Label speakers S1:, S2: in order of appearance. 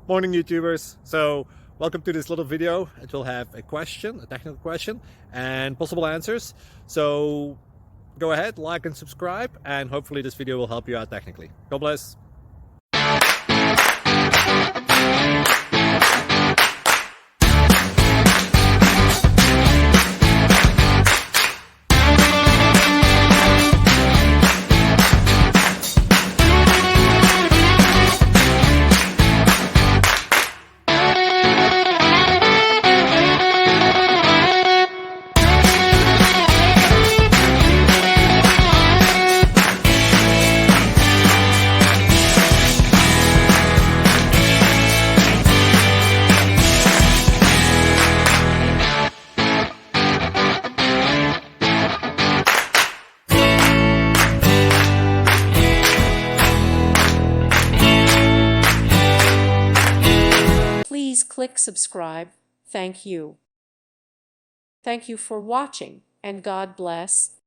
S1: Morning YouTubers. So welcome to this little video. It will have a question, a technical question, and possible answers. So go ahead, like and subscribe, and hopefully this video will help you out technically. God bless.
S2: Please click subscribe. Thank you. Thank you for watching, and God bless.